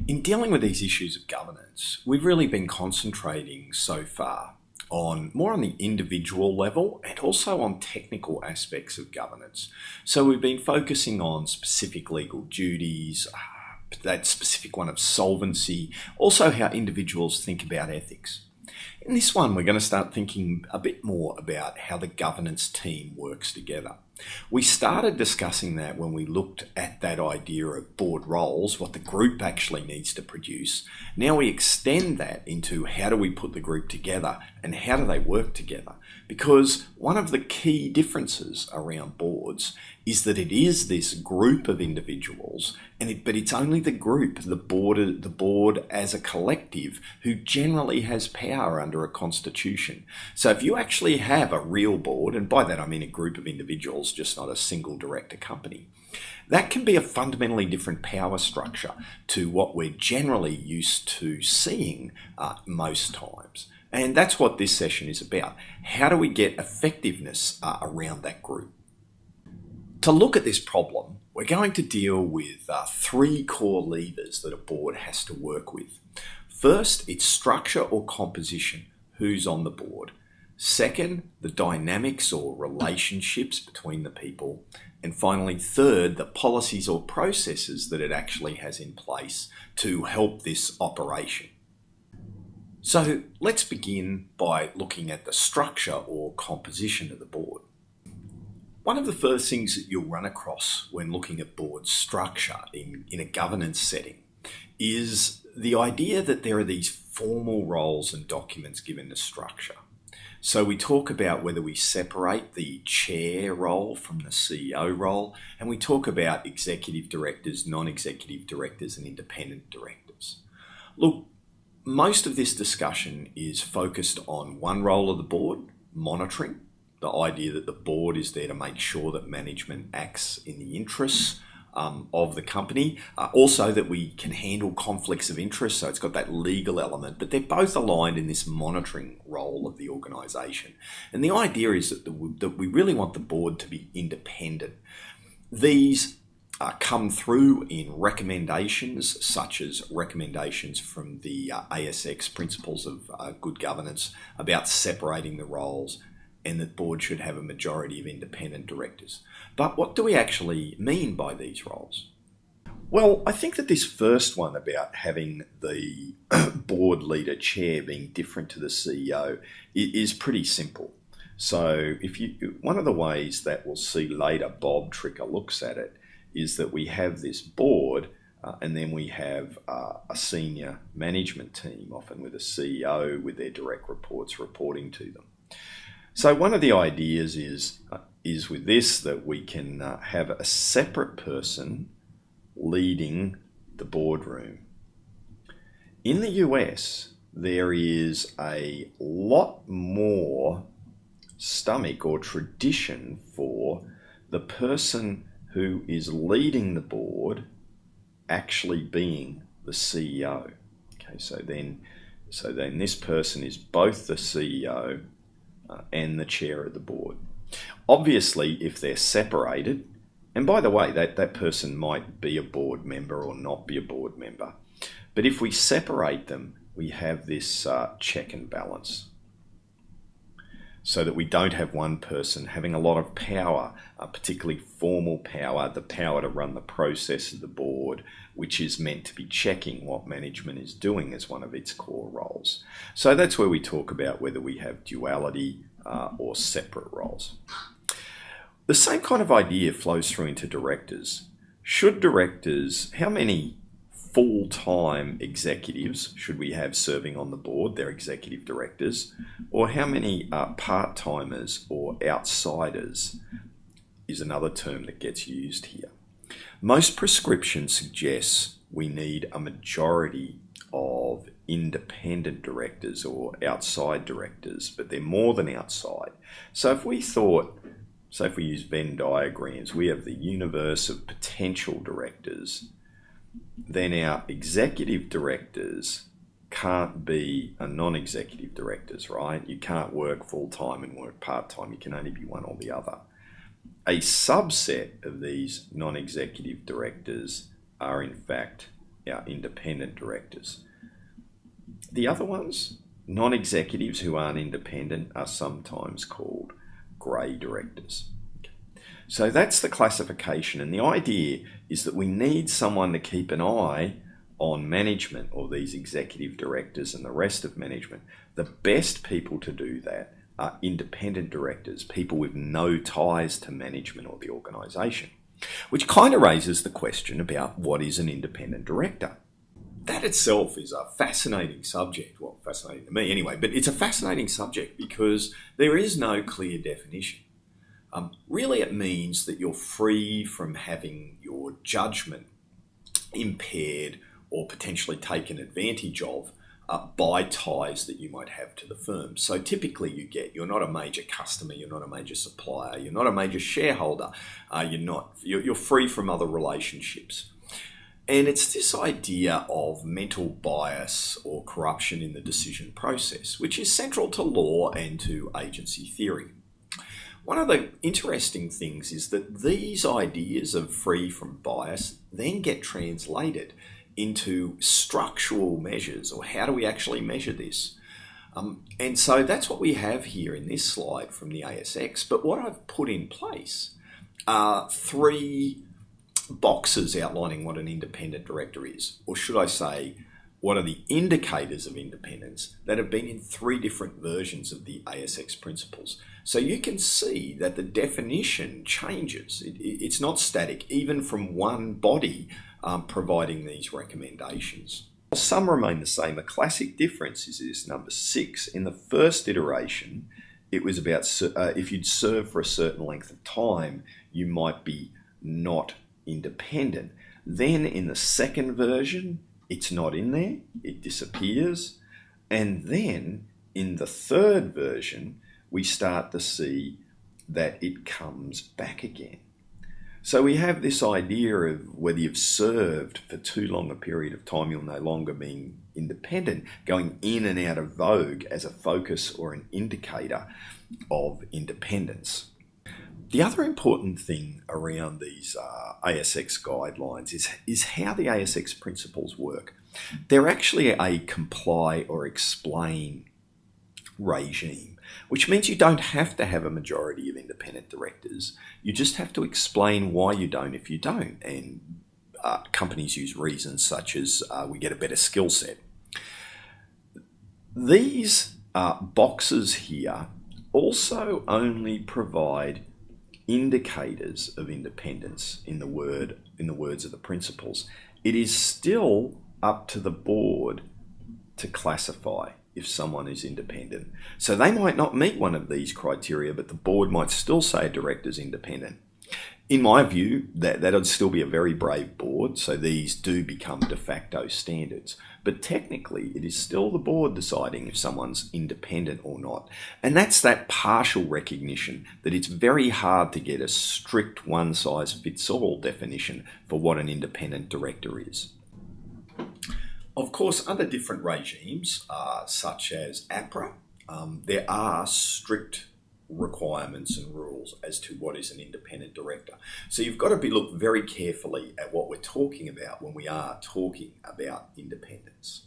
In dealing with these issues of governance, we've really been concentrating so far more on the individual level and also on technical aspects of governance. So we've been focusing on specific legal duties, that specific one of solvency, also how individuals think about ethics. In this one, we're going to start thinking a bit more about how the governance team works together. We started discussing that when we looked at that idea of board roles, what the group actually needs to produce. Now we extend that into how do we put the group together and how do they work together? Because one of the key differences around boards is that it is this group of individuals, but it's only the group, the board as a collective, who generally has power under a constitution. So if you actually have a real board, and by that I mean a group of individuals, just not a single director company, that can be a fundamentally different power structure to what we're generally used to seeing most times. And that's what this session is about. How do we get effectiveness around that group? To look at this problem, we're going to deal with three core levers that a board has to work with. First, it's structure or composition, who's on the board. Second, the dynamics or relationships between the people. And finally, third, the policies or processes that it actually has in place to help this operation. So let's begin by looking at the structure or composition of the board. One of the first things that you'll run across when looking at board structure in a governance setting is the idea that there are these formal roles and documents given the structure. So we talk about whether we separate the chair role from the CEO role, and we talk about executive directors, non-executive directors, and independent directors. Look, most of this discussion is focused on one role of the board, monitoring, the idea that the board is there to make sure that management acts in the interests of the company. Also that we can handle conflicts of interest, so it's got that legal element, but they're both aligned in this monitoring role of the organisation. And the idea is that we really want the board to be independent. These come through in recommendations, such as recommendations from the ASX Principles of Good Governance about separating the roles, and that board should have a majority of independent directors. But what do we actually mean by these roles? Well, I think that this first one about having the board leader chair being different to the CEO is pretty simple. So one of the ways that we'll see later Bob Tricker looks at it is that we have this board and then we have a senior management team, often with a CEO with their direct reports reporting to them. So one of the ideas is with this that we can have a separate person leading the boardroom. In the US, there is a lot more stomach or tradition for the person who is leading the board actually being the CEO. Okay, so then this person is both the CEO and the chair of the board. Obviously, if they're separated, and by the way, that person might be a board member or not be a board member, but if we separate them, we have this check and balance, so that we don't have one person having a lot of power, particularly formal power, the power to run the process of the board, which is meant to be checking what management is doing as one of its core roles. So that's where we talk about whether we have duality or separate roles. The same kind of idea flows through into directors. How many full-time executives should we have serving on the board? They're executive directors. Or how many part-timers or outsiders is another term that gets used here. Most prescription suggests we need a majority of independent directors or outside directors, but they're more than outside. So if we use Venn diagrams, we have the universe of potential directors, then our executive directors can't be a non-executive directors, right? You can't work full-time and work part-time. You can only be one or the other. A subset of these non-executive directors are in fact our independent directors. The other ones, non-executives who aren't independent, are sometimes called grey directors. So that's the classification, and the idea is that we need someone to keep an eye on management, or these executive directors and the rest of management. The best people to do that are independent directors, people with no ties to management or the organisation, which kind of raises the question about what is an independent director. That itself is a fascinating subject. Well, fascinating to me anyway, but it's a fascinating subject because there is no clear definition. Really, it means that you're free from having your judgment impaired or potentially taken advantage of by ties that you might have to the firm. So typically you're not a major customer, you're not a major supplier, you're not a major shareholder, you're free from other relationships. And it's this idea of mental bias or corruption in the decision process, which is central to law and to agency theory. One of the interesting things is that these ideas of free from bias then get translated into structural measures, or how do we actually measure this? And so that's what we have here in this slide from the ASX. But what I've put in place are 3 boxes outlining what an independent director is, or should I say, what are the indicators of independence that have been in 3 different versions of the ASX principles. So you can see that the definition changes. It's not static, even from one body providing these recommendations. Some remain the same. A classic difference is this, number 6. In the first iteration, it was about if you'd served for a certain length of time, you might be not independent. Then in the second version, it's not in there, it disappears. And then in the third version, we start to see that it comes back again. So we have this idea of whether you've served for too long a period of time, you'll no longer be independent, going in and out of vogue as a focus or an indicator of independence. The other important thing around these ASX guidelines is how the ASX principles work. They're actually a comply or explain regime, which means you don't have to have a majority of independent directors. You just have to explain why you don't if you don't. And companies use reasons such as we get a better skill set. These boxes here also only provide indicators of independence in the words of the principles. It is still up to the board to classify if someone is independent. So they might not meet one of these criteria, but the board might still say a director's independent. In my view, that would still be a very brave board, so these do become de facto standards. But technically, it is still the board deciding if someone's independent or not. And that's that partial recognition that it's very hard to get a strict one-size-fits-all definition for what an independent director is. Of course, under different regimes, such as APRA, there are strict requirements and rules as to what is an independent director. So you've got to look very carefully at what we're talking about when we are talking about independence.